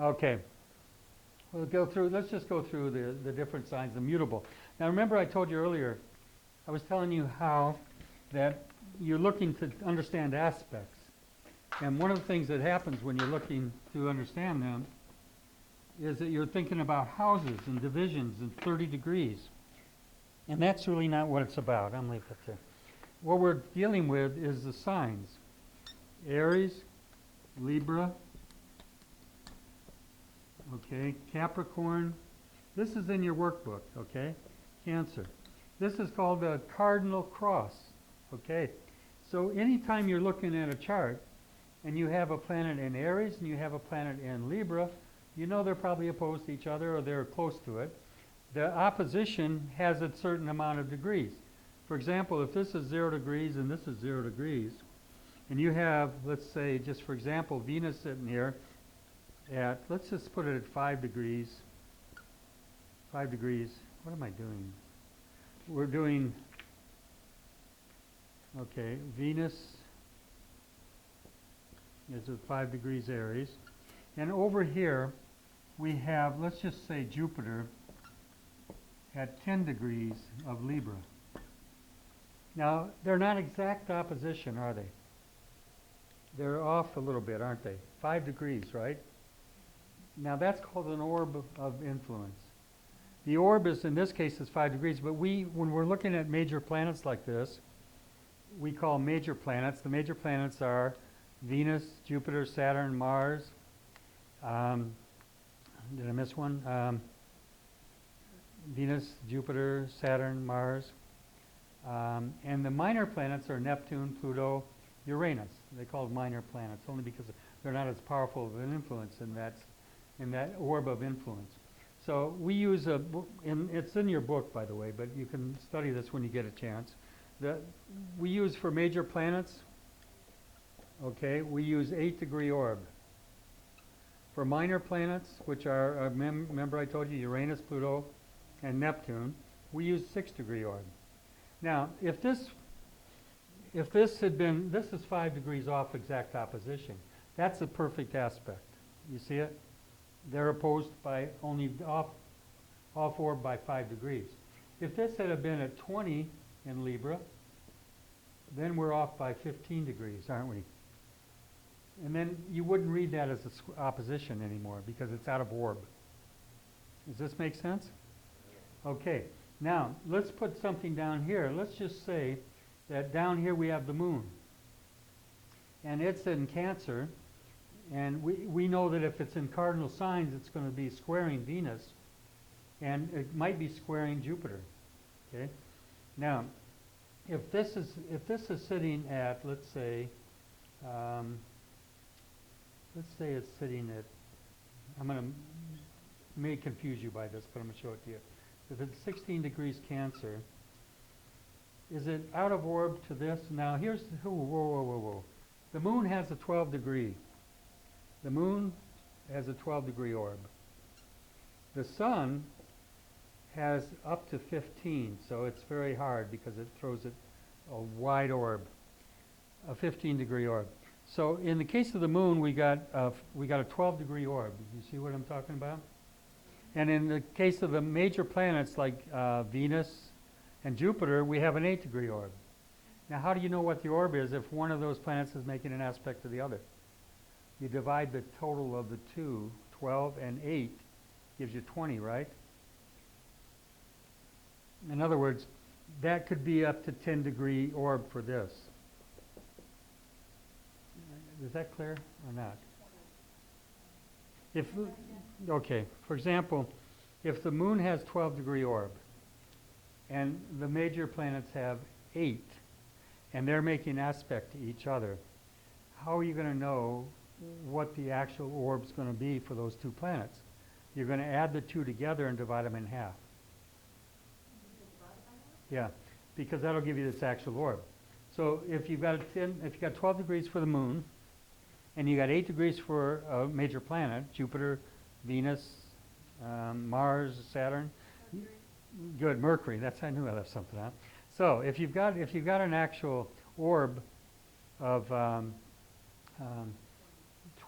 Okay. We'll go through, let's just go through the different signs, the mutable. Now remember I told you earlier, I was telling you how that you're looking to understand aspects. And one of the things that happens when you're looking to understand them is that you're thinking about houses and divisions and 30 degrees. And that's really not what it's about. I'm leaving that there. What we're dealing with is the signs. Aries, Libra, okay, Capricorn. This is in your workbook, okay? Cancer. This is called the Cardinal Cross, okay? So anytime you're looking at a chart and you have a planet in Aries and you have a planet in Libra, you know they're probably opposed to each other or they're close to it. The opposition has a certain amount of degrees. For example, if this is 0 degrees and this is 0 degrees, and you have, let's say, just for example, Venus sitting here at, let's just put it at 5 degrees. 5 degrees. What am I doing? We're doing, okay, Venus is at 5 degrees Aries. And over here, we have, let's just say Jupiter at 10 degrees of Libra. Now, they're not exact opposition, are they? They're off a little bit, aren't they? 5 degrees, right? Now, that's called an orb of influence. The orb is, in this case, is 5 degrees, but when we're looking at major planets like this, we call major planets. The major planets are Venus, Jupiter, Saturn, Mars. Did I miss one? Venus, Jupiter, Saturn, Mars. And the minor planets are Neptune, Pluto, Uranus. They're called minor planets only because they're not as powerful of an influence in that orb of influence. So we use it's in your book, by the way, but you can study this when you get a chance. We use for major planets, okay, we use 8-degree orb. For minor planets, which are, remember I told you, Uranus, Pluto, and Neptune, we use 6-degree orb. Now, if this had been, this is 5 degrees off exact opposition. That's a perfect aspect. You see it? They're opposed by only off orb by 5 degrees. If this had been at 20 in Libra, then we're off by 15 degrees, aren't we? And then you wouldn't read that as an opposition anymore because it's out of orb. Does this make sense? Okay. Now, let's put something down here. Let's just say that down here we have the moon. And it's in Cancer. And we know that if it's in cardinal signs, it's going to be squaring Venus. And it might be squaring Jupiter. Okay? Now, if this is sitting at, let's say it's sitting at, may confuse you by this, but I'm going to show it to you. If it's 16 degrees Cancer, is it out of orb to this? Now here's, whoa. The moon has a 12 degree. The moon has a 12-degree orb. The sun has up to 15, so it's very hard because it throws it a wide orb, a 15-degree orb. So in the case of the moon, we got a 12-degree orb. You see what I'm talking about? And in the case of the major planets like Venus and Jupiter, we have an 8-degree orb. Now, how do you know what the orb is if one of those planets is making an aspect to the other? You divide the total of the two, 12 and 8, gives you 20, right? In other words, that could be up to 10-degree orb for this. Is that clear or not? Okay, for example, if the moon has 12-degree orb and the major planets have 8 and they're making aspect to each other, how are you going to know what the actual orb's going to be for those two planets? You're going to add the two together and divide them in half. Yeah, because that'll give you this actual orb. So if you've got 12 degrees for the moon, and you got 8 degrees for a major planet, Jupiter, Venus, Mars, Saturn. Mercury. Good, Mercury. I knew I left something out. So if you've got an actual orb of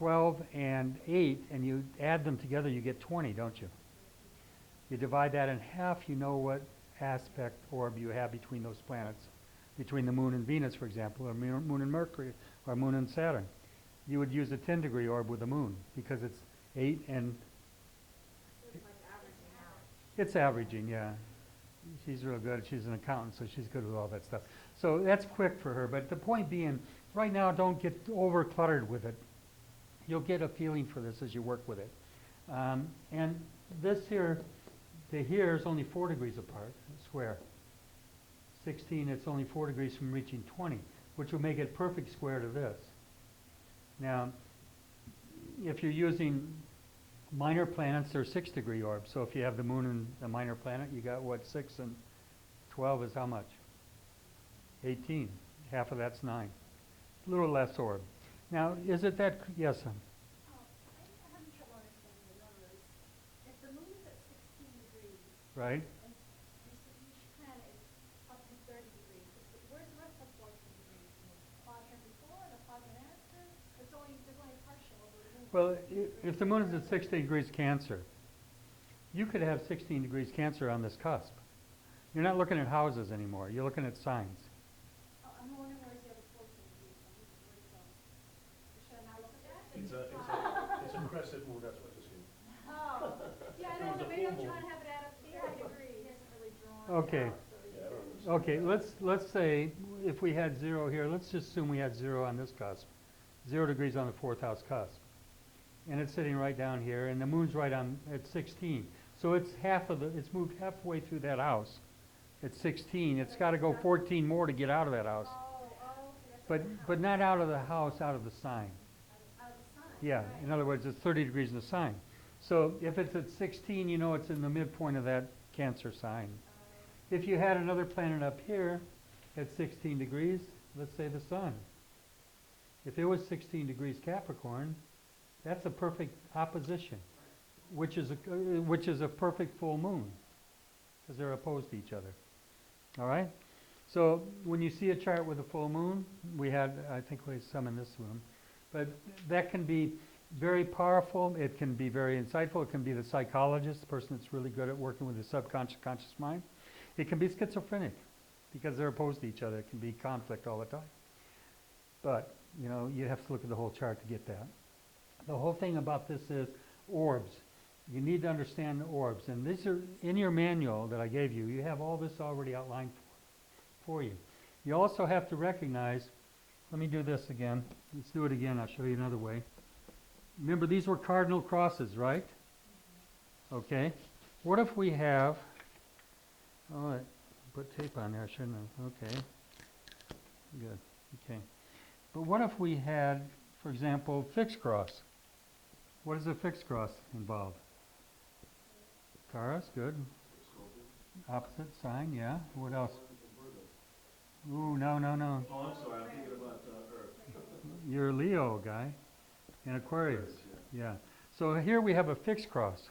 12 and 8, and you add them together, you get 20, don't you? You divide that in half, you know what aspect orb you have between those planets, between the moon and Venus, for example, or moon and Mercury, or moon and Saturn. You would use a 10-degree orb with the moon because it's 8 and... It's like averaging out. It's averaging, yeah. She's real good. She's an accountant, so she's good with all that stuff. So that's quick for her. But the point being, right now, don't get over cluttered with it. You'll get a feeling for this as you work with it. And this here, to here is only 4 degrees apart, square. 16, it's only 4 degrees from reaching 20, which will make it perfect square to this. Now, if you're using minor planets, they're 6-degree orbs. So if you have the moon and a minor planet, you got what, 6 and 12 is how much? 18. Half of that's 9. A little less orb. Now, is it that, yes, son? I'm having trouble understanding the numbers. If the moon is at 16 degrees, Right? and you said each planet is up to 30 degrees, where's the rest of 14 degrees? In the quadrant before, the quadrant after? There's only a partial over the moon. Well, if the moon is at 16 degrees Cancer, you could have 16 degrees Cancer on this cusp. You're not looking at houses anymore. You're looking at signs. Oh, I'm wondering where's the other 14 degrees? Where to go? Should I not look at that? It's a crescent moon, that's what it's in. Oh, yeah, I It was don't know, a maybe I'm full moon. trying to have it add up to 30 degrees. He hasn't really drawn Okay. it out, so Yeah, I don't understand. Okay, let's say if we had 0 here, let's just assume we had 0 on this cusp. 0 degrees on the 4th house cusp. And it's sitting right down here, and the moon's right on at 16. So it's it's moved halfway through that house. At 16, it's got to go 14 more to get out of that house. But not out of the house, out of the sign. out of the sun. Yeah, Right. in other words, it's 30 degrees in the sign. So if it's at 16, you know it's in the midpoint of that Cancer sign. If you had another planet up here at 16 degrees, let's say the sun. If it was 16 degrees Capricorn, that's a perfect opposition, which is a perfect full moon, because they're opposed to each other. All right? So when you see a chart with a full moon, I think we had some in this room, but that can be very powerful. It can be very insightful. It can be the psychologist, the person that's really good at working with the subconscious, conscious mind. It can be schizophrenic, because they're opposed to each other. It can be conflict all the time. But, you know, you have to look at the whole chart to get that. The whole thing about this is orbs. You need to understand the orbs. And these are in your manual that I gave you. You have all this already outlined for you. You also have to recognize, let me do this again. Let's do it again. I'll show you another way. Remember, these were cardinal crosses, right? Okay. What if we have, oh, I put tape on there, shouldn't I? Okay. Good. Okay. But what if we had, for example, fixed cross? What does a fixed cross involve? Taurus, good. Opposite sign, yeah. What else? Ooh, no. Oh, I'm sorry, I'm thinking about Earth. You're a Leo guy in Aquarius. Yeah. So here we have a fixed cross.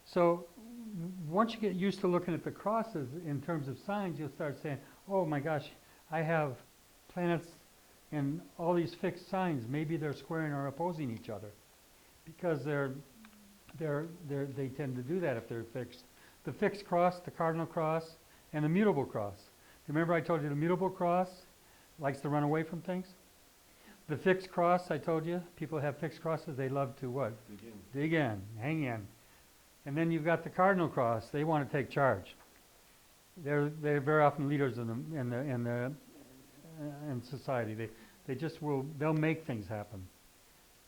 So once you get used to looking at the crosses in terms of signs, you'll start saying, oh my gosh, I have planets in all these fixed signs. Maybe they're squaring or opposing each other, because they tend to do that if they're fixed. The fixed cross, the cardinal cross, and the mutable cross. Remember I told you the mutable cross likes to run away from things? The fixed cross, I told you, people have fixed crosses, they love to what? Dig in, hang in. And then you've got the cardinal cross, they want to take charge. They're very often leaders in society. They'll make things happen.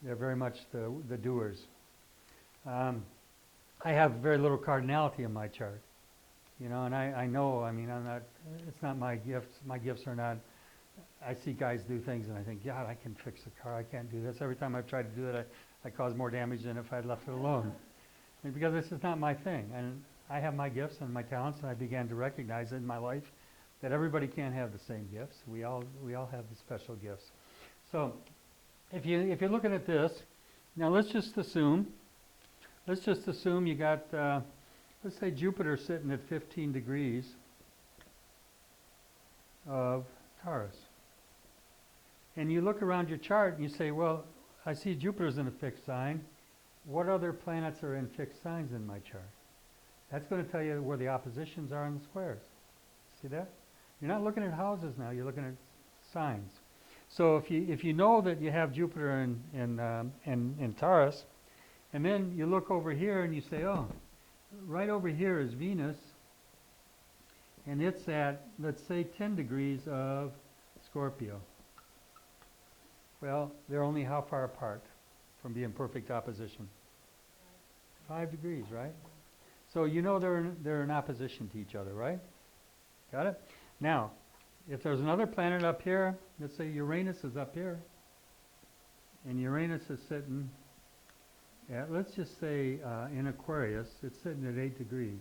They're very much the doers. I have very little cardinality in my chart, you know, and I know, I mean, it's not my gifts. My gifts are not, I see guys do things and I think, God, I can fix a car. I can't do this. Every time I've tried to do it, I cause more damage than if I'd left it alone. And because this is not my thing. And I have my gifts and my talents, and I began to recognize it in my life that everybody can't have the same gifts. We all have the special gifts. So if you're looking at this, now let's just assume you got, let's say Jupiter sitting at 15 degrees of Taurus. And you look around your chart and you say, well, I see Jupiter's in a fixed sign. What other planets are in fixed signs in my chart? That's going to tell you where the oppositions are in the squares. See that? You're not looking at houses now, you're looking at signs. So if you know that you have Jupiter in Taurus, and then you look over here and you say, oh, right over here is Venus, and it's at, let's say, 10 degrees of Scorpio. Well, they're only how far apart from being perfect opposition? 5 degrees, right? So you know they're in opposition to each other, right? Got it? Now, if there's another planet up here, let's say Uranus is up here, and Uranus is sitting at, let's just say in Aquarius, it's sitting at 8 degrees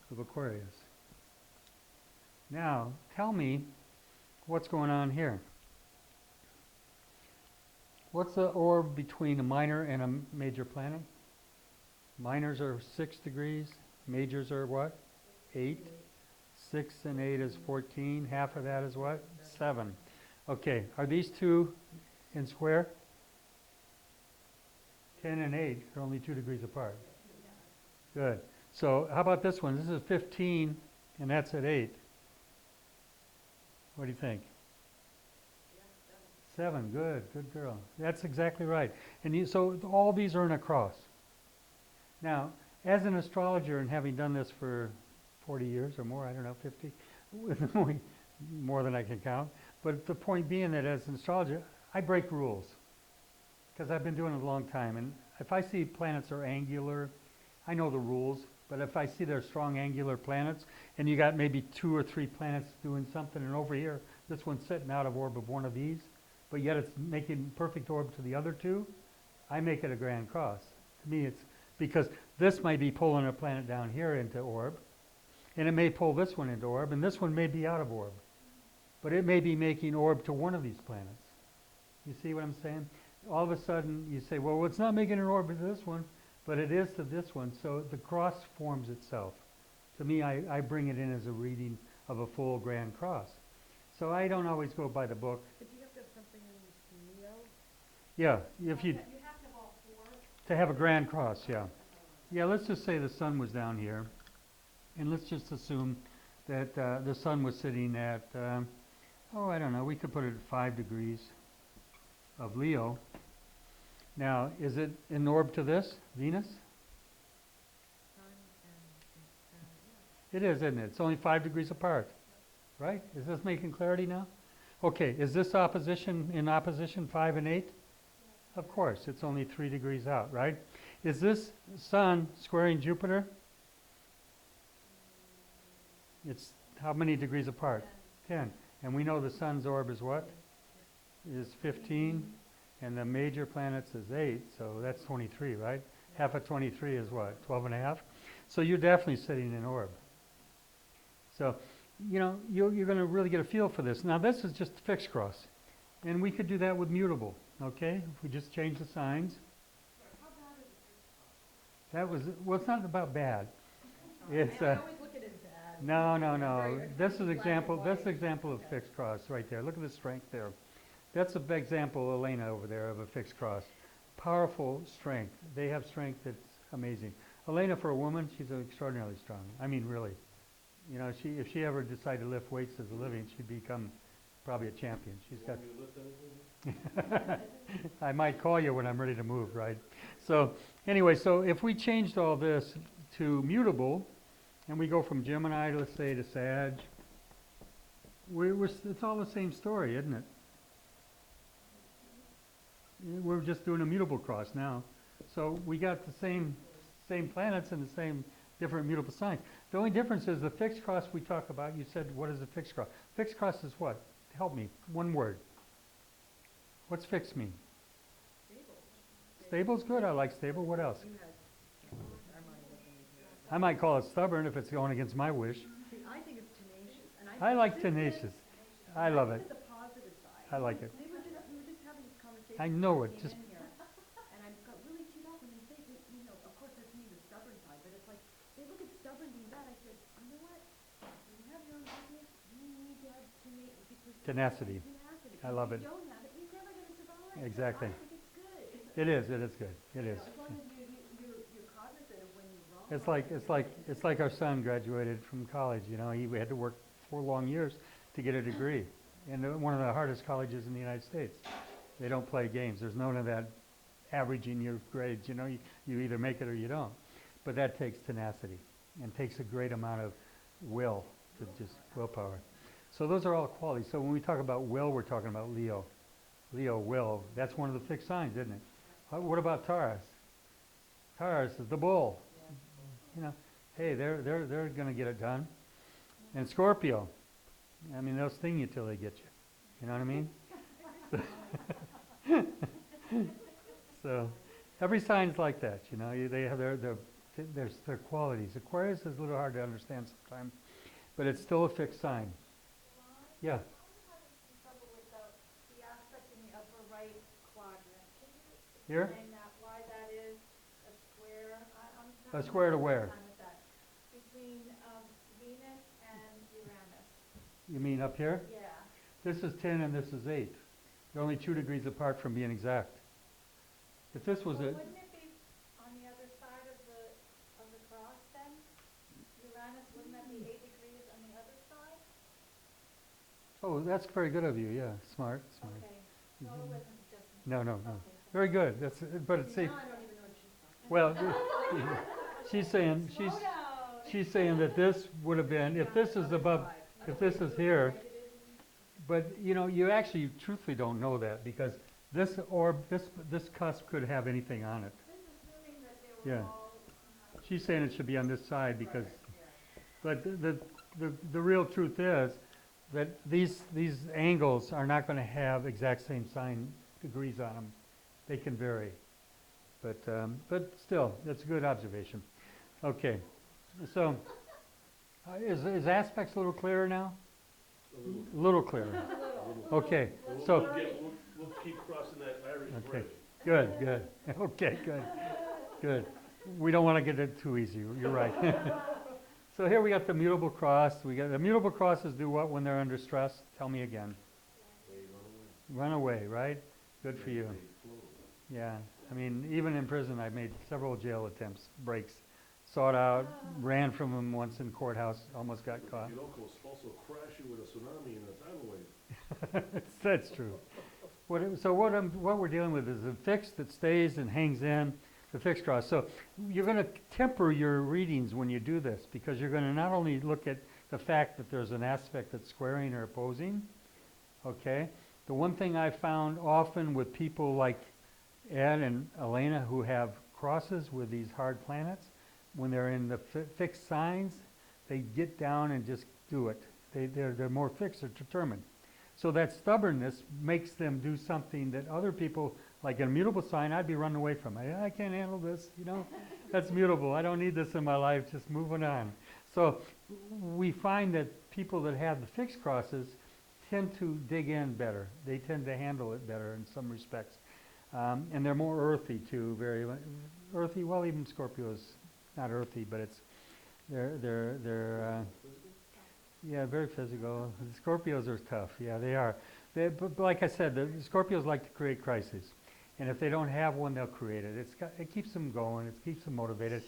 of Aquarius. Now, tell me what's going on here. What's the orb between a minor and a major planet? Minors are 6 degrees, majors are what? 8. 6 and 8 is 14. Half of that is what? 7. Okay, are these two in square? 10 and 8 are only 2 degrees apart. Good. So how about this one? This is 15, and that's at 8. What do you think? 7. Good. Good girl. That's exactly right. And so all these are in a cross. Now, as an astrologer and having done this for 40 years or more, I don't know, 50, more than I can count. But the point being that as an astrologer, I break rules because I've been doing it a long time. And if I see planets are angular, I know the rules. But if I see they're strong angular planets, and you got maybe 2 or 3 planets doing something, and over here, this one's sitting out of orb of one of these, but yet it's making perfect orb to the other 2, I make it a grand cross. To me, it's because this might be pulling a planet down here into orb, and it may pull this one into orb, and this one may be out of orb. But it may be making orb to one of these planets. You see what I'm saying? All of a sudden, you say, well, it's not making an orb to this one, but it is to this one. So the cross forms itself. To me, I bring it in as a reading of a full grand cross. So I don't always go by the book. But you have to have something in Leo? Yeah, if you You have to have all 4. to have a grand cross, yeah. Yeah, let's just say the sun was down here. And let's just assume that the sun was sitting at, I don't know, we could put it at 5 degrees of Leo. Now, is it in orb to this, Venus? Sun and It is, isn't it? It's only 5 degrees apart, right? Is this making clarity now? Okay, is this opposition in opposition 5 and 8? Of course, it's only 3 degrees out, right? Is this sun squaring Jupiter? It's how many degrees apart? 10. And we know the sun's orb is what? Is 15. And the major planets is 8, so that's 23, right? Half of 23 is what? 12 and a half? So you're definitely sitting in orb. So, you know, you're going to really get a feel for this. Now, this is just fixed cross. And we could do that with mutable, okay? If we just change the signs. How bad is it? That was, well, it's not about bad. It's, I always look at it as bad. no. This is example of fixed cross right there. Look at the strength there. That's an example, Elena, over there, of a fixed cross. Powerful strength. They have strength that's amazing. Elena, for a woman, she's extraordinarily strong. I mean, really. You know, if she ever decided to lift weights as a living, she'd become probably a champion. She's got. I might call you when I'm ready to move, right? So anyway, so if we changed all this to mutable, and we go from Gemini, let's say, to Sag, it's all the same story, isn't it? We're just doing a mutable cross now. So we got the same planets and the same different mutable signs. The only difference is the fixed cross we talk about, you said, what is a fixed cross? Fixed cross is what? Help me, one word. What's fixed mean? Stable. Stable's good, I like stable. What else? You had, I might look in here. I might call it stubborn if it's going against my wish. See, I think it's tenacious. And I like this is- tenacious. I love it. This is the positive side. I like it. We were just having this conversation. I know when it, I just- came in here, and I got really teed up when they say, you know, of course that's me, the stubborn side, but it's like, they look at stubborn being bad. I said, you know what? When you have your own business, you need to have tenacity. Tenacity. I love it. If you don't have it, you're never going to survive. Exactly. I think it's good. It is good, it You is. know, as long as you're cognizant of when you're wrong. It's like our son graduated from college, you know, he had to work 4 long years to get a degree in one of the hardest colleges in the United States. They don't play games. There's none of that averaging your grades, you know, you either make it or you don't. But that takes tenacity and takes a great amount of will to just willpower. So those are all qualities. So when we talk about will, we're talking about Leo. Leo, will, that's one of the fixed signs, isn't it? What about Taurus? Taurus is the bull. You know, hey, they're going to get it done. And Scorpio, I mean, they'll sting you till they get you. You know what I mean? So every sign's like that, you know. They have their qualities. Aquarius is a little hard to understand sometimes, but it's still a fixed sign. Yeah. I'm having some trouble with the aspect in the upper right quadrant. Can you Here? explain that, why that is a square? I'm A having square to a hard where? time with that. Between Venus and Uranus. You mean up here? Yeah. This is 10 and this is 8. They're only 2 degrees apart from being exact. If this was Well, it, wouldn't it be on the other side of the cross then? Uranus, wouldn't that be 8 degrees on the other side? oh, that's very good of you. Yeah, smart. Okay. So it wasn't just. No. Okay. Very good. That's, but it's See, safe. now I don't even know what she's talking Well, she's Slow down. she's saying that this would have been, if this is above, if this is here, but you know, you actually truthfully don't know that because this cusp could have anything on it. This is assuming that they were Yeah. all. She's saying it should be on this side because, but the real truth is that these angles are not going to have exact same sign degrees on them. They can vary, but still, that's a good observation. Okay, so is aspects a little clearer now? A little clearer. Okay, so We'll keep crossing that Irish okay, bridge. good. Okay, good. We don't want to get it too easy. You're right. So here we got the mutable cross. We got the mutable crosses do what when they're under stress? Tell me again. Run away, right? Good for you. Yeah, I mean, even in prison, I made several jail attempts, breaks, sought out, ran from them once in courthouse, almost got caught. You don't also crash you with a tsunami and a tidal wave. That's true. What we're dealing with is a fixed that stays and hangs in, the fixed cross. So you're going to temper your readings when you do this because you're going to not only look at the fact that there's an aspect that's squaring or opposing, okay? The one thing I found often with people like Ed and Elena who have crosses with these hard planets, when they're in the fixed signs, they get down and just do it. They're more fixed or determined. So that stubbornness makes them do something that other people, like an immutable sign, I'd be running away from. I can't handle this, you know. That's mutable. I don't need this in my life. Just moving on. So we find that people that have the fixed crosses tend to dig in better. They tend to handle it better in some respects. And they're more earthy too, very earthy. Well, even Scorpio's not earthy, but they're yeah, very physical. The Scorpios are tough. Yeah, they are. But like I said, the Scorpios like to create crises, and if they don't have one, they'll create it. It keeps them going. It keeps them motivated.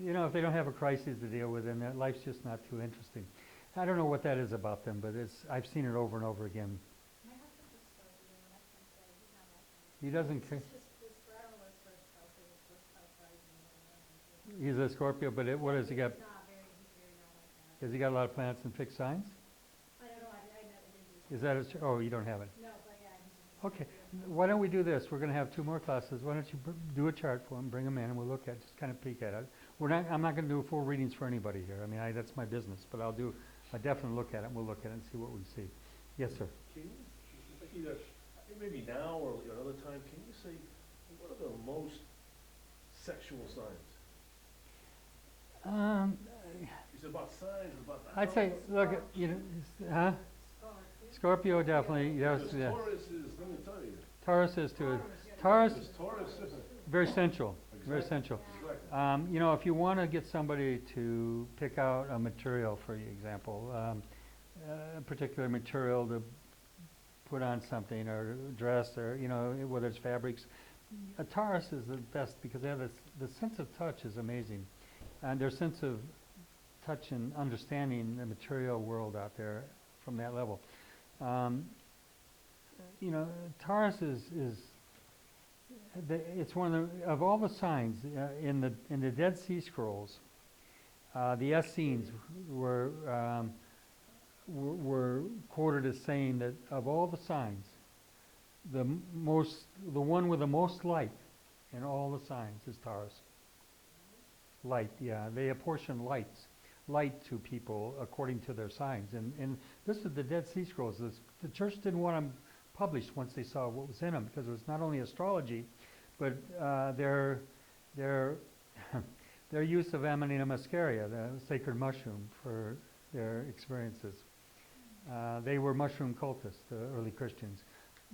You know, if they don't have a crisis to deal with, then their life's just not too interesting. I don't know what that is about them, but I've seen it over and over again. My husband's a Scorpio, and I can say he's not like that. He doesn't care. It's just his Scorpio was first house, it was first house rising. He's a Scorpio, but what has he got? He's very not like that. Has he got a lot of planets in fixed signs? I don't know, I never did do Is that oh, you don't have it. No, but yeah, he's just. Okay, why don't we do this? We're going to have 2 more classes. Why don't you do a chart for them, bring them in, and we'll look at, just kind of peek at it. I'm not going to do full readings for anybody here. I mean, that's my business, but I'll definitely look at it. We'll look at it and see what we see. Yes, sir. Can you, either, maybe now or another time, can you say, what are the most sexual signs? It's about signs, it's about the I'd say, house. look, you know, huh? Scorpio definitely, yes, Because yes. Taurus is, let me tell you, Taurus is too. Taurus, because Taurus, very sensual, very Exactly. sensual. exactly. You know, if you want to get somebody to pick out a material, for example, a particular material to put on something or dress or, whether it's fabrics. Taurus is the best because they have the sense of touch is amazing. And their sense of touch and understanding the material world out there from that level. Taurus it's one of all the signs in the Dead Sea Scrolls. The Essenes were quoted as saying that of all the signs, the one with the most light in all the signs is Taurus. Light, yeah. They apportion light to people according to their signs. And this is the Dead Sea Scrolls. The church didn't want them published once they saw what was in them because it was not only astrology, but their their use of Amanita muscaria, the sacred mushroom, for their experiences. They were mushroom cultists, the early Christians.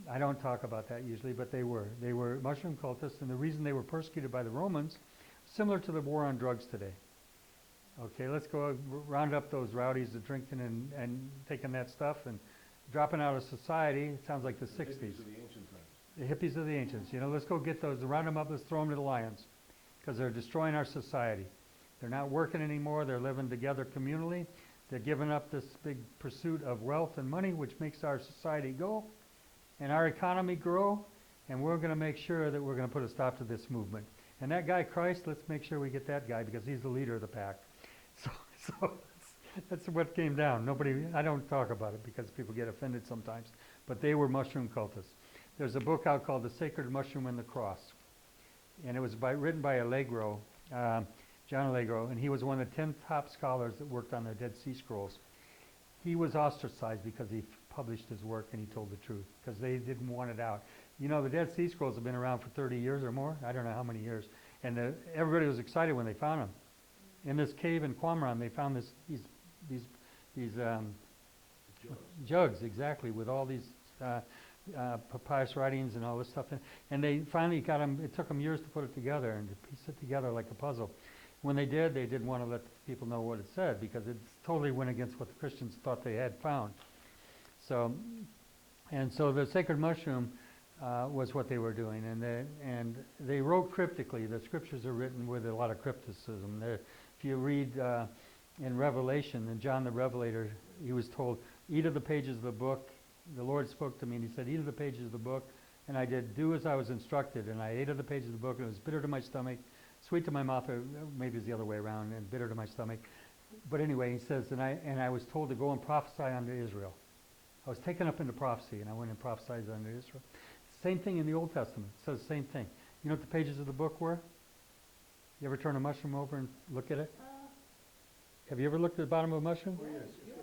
I don't talk about that usually, but they were. They were mushroom cultists, and the reason they were persecuted by the Romans, similar to the war on drugs today. Okay, let's go round up those rowdies that drinking and taking that stuff and dropping out of society. It sounds like the 60s. Hippies of the ancient times. The hippies of the ancients. Let's go get those, round them up, let's throw them to the lions because they're destroying our society. They're not working anymore. They're living together communally. They're giving up this big pursuit of wealth and money, which makes our society go and our economy grow, and we're going to make sure that we're going to put a stop to this movement. And that guy, Christ, let's make sure we get that guy because he's the leader of the pack. So that's what came down. I don't talk about it because people get offended sometimes, but they were mushroom cultists. There's a book out called The Sacred Mushroom and the Cross, and it was written by Allegro, John Allegro, and he was one of the 10 top scholars that worked on the Dead Sea Scrolls. He was ostracized because he published his work and he told the truth because they didn't want it out. The Dead Sea Scrolls have been around for 30 years or more. I don't know how many years. And everybody was excited when they found them. In this cave in Qumran, they found these jugs, exactly, with all these papyrus writings and all this stuff. And they finally got them. It took them years to put it together and to piece it together like a puzzle. When they didn't want to let people know what it said because it totally went against what the Christians thought they had found. So the sacred mushroom was what they were doing, and they wrote cryptically. The scriptures are written with a lot of crypticism. If you read in Revelation, and John the Revelator, he was told, eat of the pages of the book. The Lord spoke to me and he said, eat of the pages of the book. And I did do as I was instructed, and I ate of the pages of the book, and it was bitter to my stomach, sweet to my mouth, or maybe it's the other way around, and bitter to my stomach. But anyway, he says, and I was told to go and prophesy unto Israel. I was taken up into prophecy, and I went and prophesied unto Israel. Same thing in the Old Testament. It says the same thing. You know what the pages of the book were? You ever turn a mushroom over and look at it? Have you ever looked at the bottom of a mushroom? Oh, yes, the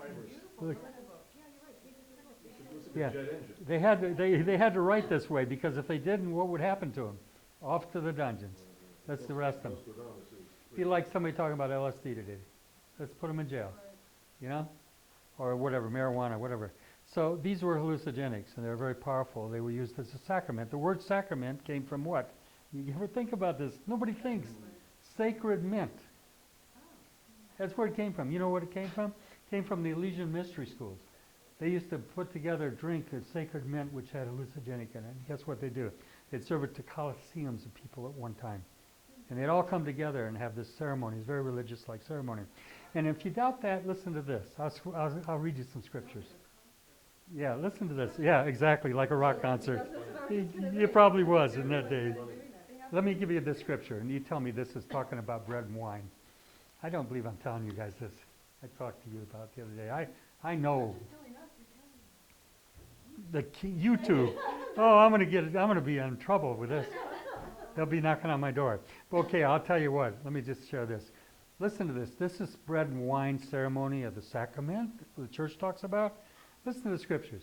fibers. Look. It looks like Yeah. a jet engine. They had to write this way because if they didn't, what would happen to them? Off to the dungeons. Let's arrest them. Let's go down, this is- Be like somebody talking about LSD today. Let's put them in jail. Or whatever, marijuana, whatever. So these were hallucinogenics, and they were very powerful. They were used as a sacrament. The word sacrament came from what? You ever think about this? Nobody thinks. Sacred mint. That's where it came from. You know what it came from? It came from the Elysian mystery schools. They used to put together a drink, a sacred mint, which had hallucinogenic in it. And guess what they do? They'd serve it to coliseums of people at one time. And they'd all come together and have this ceremony. It's very religious-like ceremony. And if you doubt that, listen to this. I'll read you some scriptures. Yeah, listen to this. Yeah, exactly, like a rock concert. It probably was in that day. Let me give you this scripture, and you tell me this is talking about bread and wine. I don't believe I'm telling you guys this. I talked to you about it the other day. I know. You two. Oh, I'm gonna be in trouble with this. They'll be knocking on my door. But okay, I'll tell you what. Let me just share this. Listen to this. This is bread and wine ceremony of the sacrament the church talks about. Listen to the scriptures.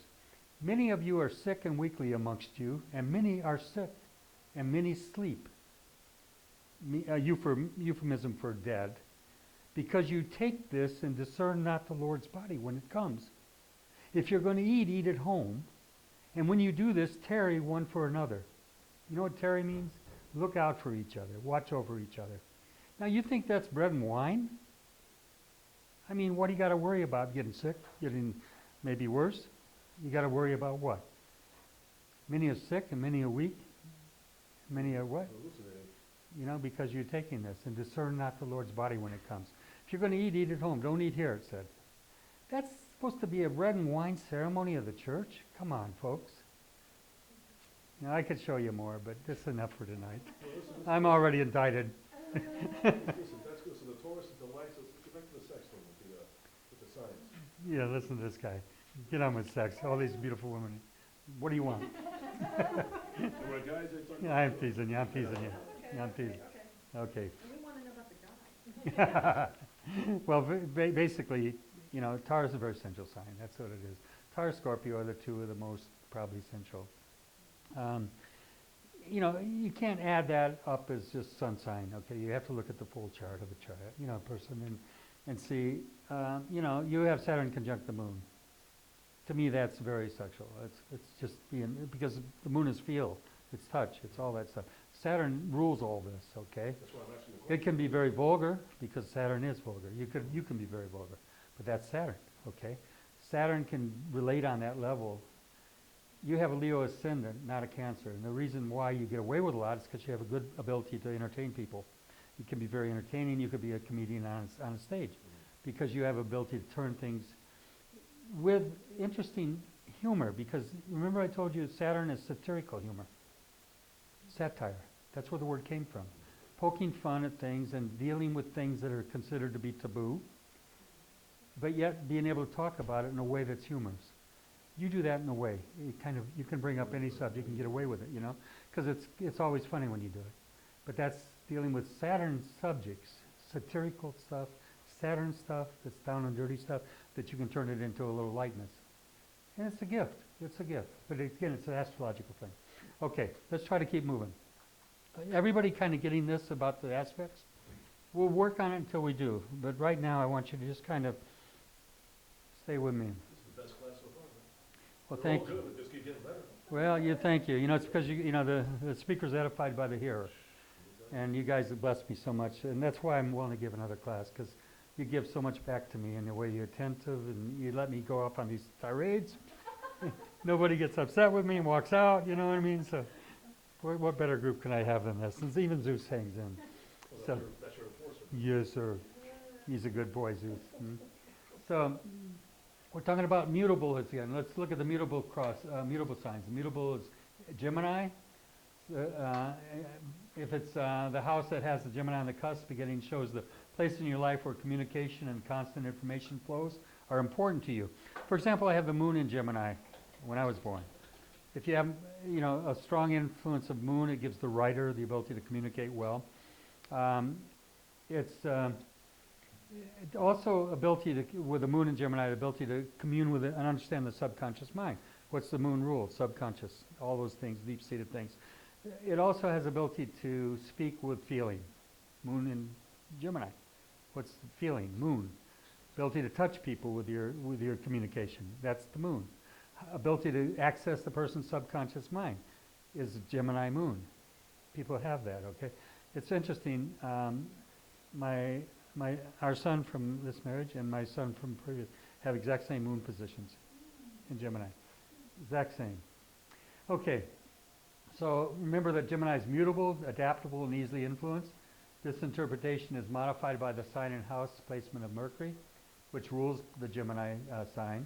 Many of you are sick and weakly amongst you, and many are sick, and many sleep. Euphemism for dead. Because you take this and discern not the Lord's body when it comes. If you're going to eat, eat at home. And when you do this, tarry one for another. You know what tarry means? Look out for each other. Watch over each other. Now, you think that's bread and wine? I mean, what do you got to worry about? Getting sick? Getting maybe worse? You got to worry about what? Many are sick and many are weak. Many are what? Hallucinating. You know, because you're taking this. And discern not the Lord's body when it comes. If you're going to eat, eat at home. Don't eat here, it said. That's supposed to be a bread and wine ceremony of the church? Come on, folks. Now, I could show you more, but this is enough for tonight. Well, listen, I'm already indicted. listen, that's good. So the Taurus is the light. So let's get back to the sex thing with the science. Yeah, listen to this guy. Get on with sex. All these beautiful women. What do you want? And when guys are talking Yeah, I'm teasing you. I'm teasing you. Yeah, I'm teasing. Okay. And we wanna know about the guy. Well, basically, you know, Taurus is a very essential sign. That's what it is. Taurus, Scorpio are the two of the most probably essential. You know, you can't add that up as just sun sign. Okay, you have to look at the full chart of a chart, you know, person and see. You know, you have Saturn conjunct the moon. To me, that's very sexual. It's just being, because the moon is feel, it's touch, it's all that stuff. Saturn rules all this. Okay. That's why I'm asking the question. It can be very vulgar because Saturn is vulgar. You can be very vulgar, but that's Saturn, okay? Saturn can relate on that level. You have a Leo ascendant, not a Cancer, and the reason why you get away with a lot is because you have a good ability to entertain people. You can be very entertaining. You could be a comedian on a stage because you have ability to turn things with interesting humor. Because remember I told you Saturn is satirical humor, satire. That's where the word came from. Poking fun at things and dealing with things that are considered to be taboo, but yet being able to talk about it in a way that's humorous. You do that in a way. You can bring up any subject and get away with it, you know, because it's always funny when you do it. But that's dealing with Saturn subjects, satirical stuff, Saturn stuff that's down and dirty stuff that you can turn it into a little lightness. And it's a gift. It's a gift. But again, it's an astrological thing. Okay, let's try to keep moving. Everybody kind of getting this about the aspects? We'll work on it until we do. But right now, I want you to just kind of stay with me. This is the best class so far, man. Well, They're all thank you. good, but just keep getting better. Well, thank you. You know, it's because you know the speaker's edified by the hearer, and you guys have blessed me so much, and that's why I'm willing to give another class, because you give so much back to me in the way you're attentive, and you let me go off on these tirades. Nobody gets upset with me and walks out. You know what I mean? So, what better group can I have than this? And even Zeus hangs in. Well, So, that's your enforcer. yes, sir. He's a good boy, Zeus. So, we're talking about mutable again. Let's look at the mutable cross, mutable signs. Mutable is Gemini. If it's the house that has the Gemini on the cusp beginning, shows the place in your life where communication and constant information flows are important to you. For example, I have the moon in Gemini when I was born. If you have, you know, a strong influence of moon, it gives the writer the ability to communicate well. It's also ability to, with the moon in Gemini, the ability to commune with it and understand the subconscious mind. What's the moon rule? Subconscious, all those things, deep-seated things. It also has ability to speak with feeling. Moon in Gemini. What's the feeling? Moon. Ability to touch people with your communication. That's the moon. Ability to access the person's subconscious mind is Gemini moon. People have that, okay? It's interesting. Our son from this marriage and my son from previous have exact same moon positions in Gemini. Exact same. Okay. So remember that Gemini is mutable, adaptable, and easily influenced. This interpretation is modified by the sign and house placement of Mercury, which rules the Gemini sign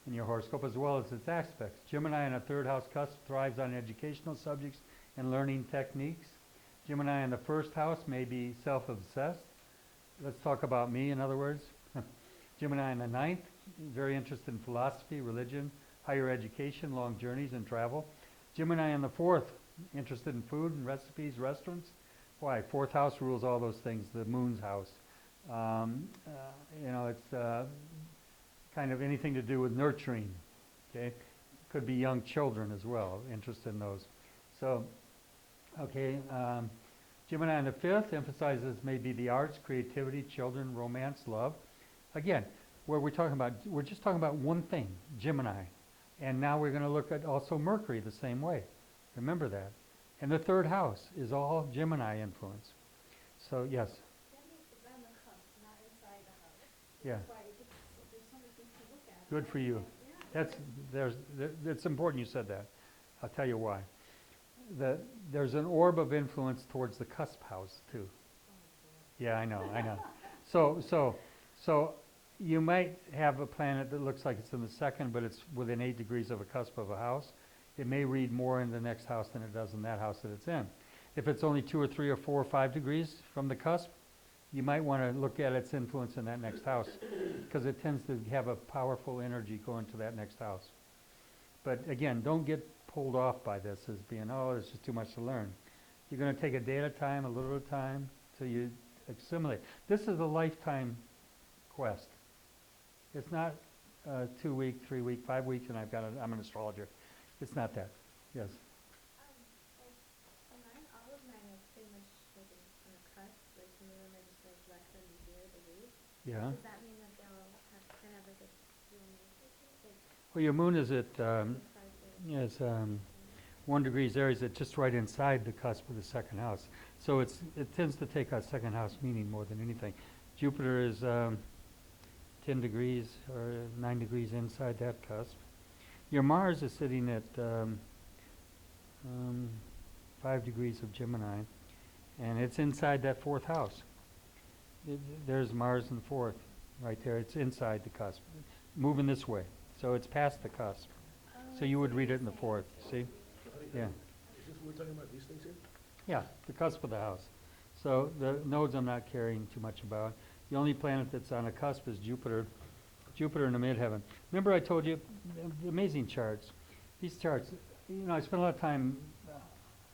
in your horoscope, as well as its aspects. Gemini in a third house cusp thrives on educational subjects and learning techniques. Gemini in the first house may be self-obsessed. Let's talk about me, in other words. Gemini in the ninth, very interested in philosophy, religion, higher education, long journeys, and travel. Gemini in the fourth, interested in food and recipes, restaurants. Why? Fourth house rules all those things, the moon's house. You know, it's kind of anything to do with nurturing, okay? Could be young children as well, interested in those. So, okay, Gemini in the fifth emphasizes maybe the arts, creativity, children, romance, love. Again, where we're just talking about one thing, Gemini. And now we're going to look at also Mercury the same way. Remember that. And the third house is all Gemini influence. So, yes. That means it's on the cusp, not inside the house. Yeah. That's why there's so many things to look at. Good for you. Yeah. It's important you said that. I'll tell you why. There's an orb of influence towards the cusp house too. Yeah, I know. So you might have a planet that looks like it's in the second, but it's within 8 degrees of a cusp of a house. It may read more in the next house than it does in that house that it's in. If it's only 2 or 3 or 4 or 5 degrees from the cusp, you might want to look at its influence in that next house, because it tends to have a powerful energy going to that next house. But again, don't get pulled off by this as being, oh, there's just too much to learn. You're going to take a day at a time, a little at a time, till you assimilate. This is a lifetime quest. It's not 2 week, 3 week, 5 weeks, and I'm an astrologer. It's not that. Yes. All of mine is pretty much like on a cusp, like some of them are just like less than 0 degrees. Yeah. Does that mean that they'll have kind of like a dual nature to it? Like, Well, your moon is at as far as 1 degrees Aries. It's just right inside the cusp of the second house. So it tends to take a second house meaning more than anything. Jupiter is 10 degrees or 9 degrees inside that cusp. Your Mars is sitting at 5 degrees of Gemini, and it's inside that 4th house. There's Mars in the 4th, right there. It's inside the cusp, moving this way. So it's past the cusp. So you would read it in the 4th, see? Yeah. Is this, we're talking about these things here? Yeah, the cusp of the house. So the nodes I'm not caring too much about. The only planet that's on a cusp is Jupiter. Jupiter in the midheaven. Remember I told you, the amazing charts. These charts, I spent a lot of time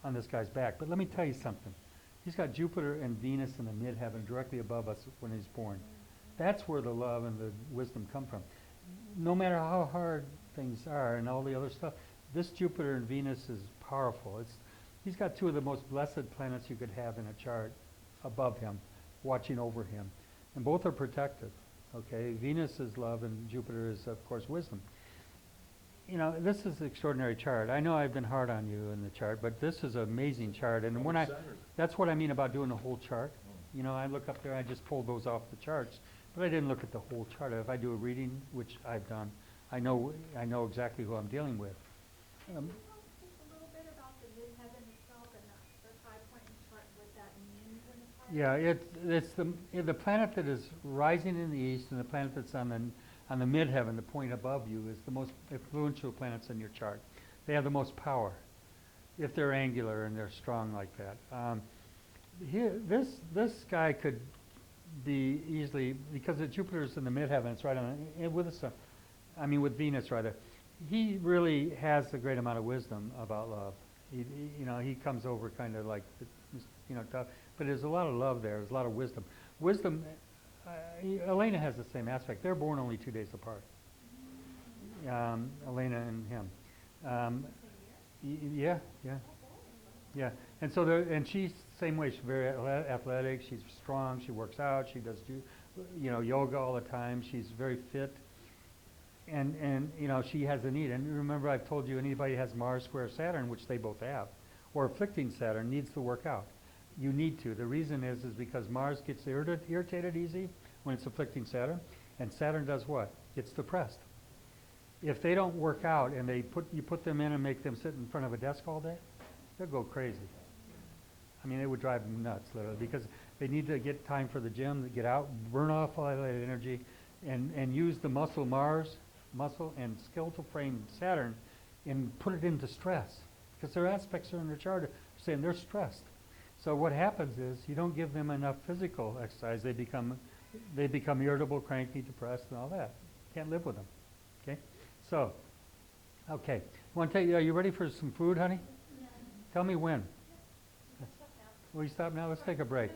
on this guy's back, but let me tell you something. He's got Jupiter and Venus in the midheaven directly above us when he's born. That's where the love and the wisdom come from. No matter how hard things are and all the other stuff, this Jupiter and Venus is powerful. He's got 2 of the most blessed planets you could have in a chart above him, watching over him. And both are protective, okay? Venus is love and Jupiter is, of course, wisdom. This is an extraordinary chart. I know I've been hard on you in the chart, but this is an amazing chart. And when Saturn. that's what I mean about doing the whole chart. I look up there, I just pulled those off the charts, but I didn't look at the whole chart. If I do a reading, which I've done, I know exactly who I'm dealing with. Can you tell us just a little bit about the midheaven itself and the 5-point chart, what that means in the chart? Yeah, it's the planet that is rising in the east, and the planet that's on the midheaven, the point above you, is the most influential planets in your chart. They have the most power, if they're angular and they're strong like that. This guy could be easily, because Jupiter's in the midheaven, it's right on with the sun. With Venus rather. He really has a great amount of wisdom about love. He comes over kind of like, tough, but there's a lot of love there. There's a lot of wisdom. Wisdom. Elena has the same aspect. They're born only 2 days apart. Elena and him. Yeah. Yeah. And so and she's the same way. She's very athletic. She's strong. She works out. She does yoga all the time. She's very fit. And she has a need. And remember, I've told you, anybody who has Mars square Saturn, which they both have, or afflicting Saturn, needs to work out. You need to. The reason is because Mars gets irritated easy when it's afflicting Saturn, and Saturn does what? Gets depressed. If they don't work out and you put them in and make them sit in front of a desk all day, they'll go crazy. It would drive them nuts, literally, because they need to get time for the gym, to get out, burn off all that energy, and use the muscle and skeletal frame Saturn and put it into stress, because their aspects are in their chart saying they're stressed. So what happens is you don't give them enough physical exercise. They become irritable, cranky, depressed, and all that. Can't live with them. Okay. So, okay. Are you ready for some food, honey? Yeah. Tell me when. Stop now. Will you stop now? Let's take a break.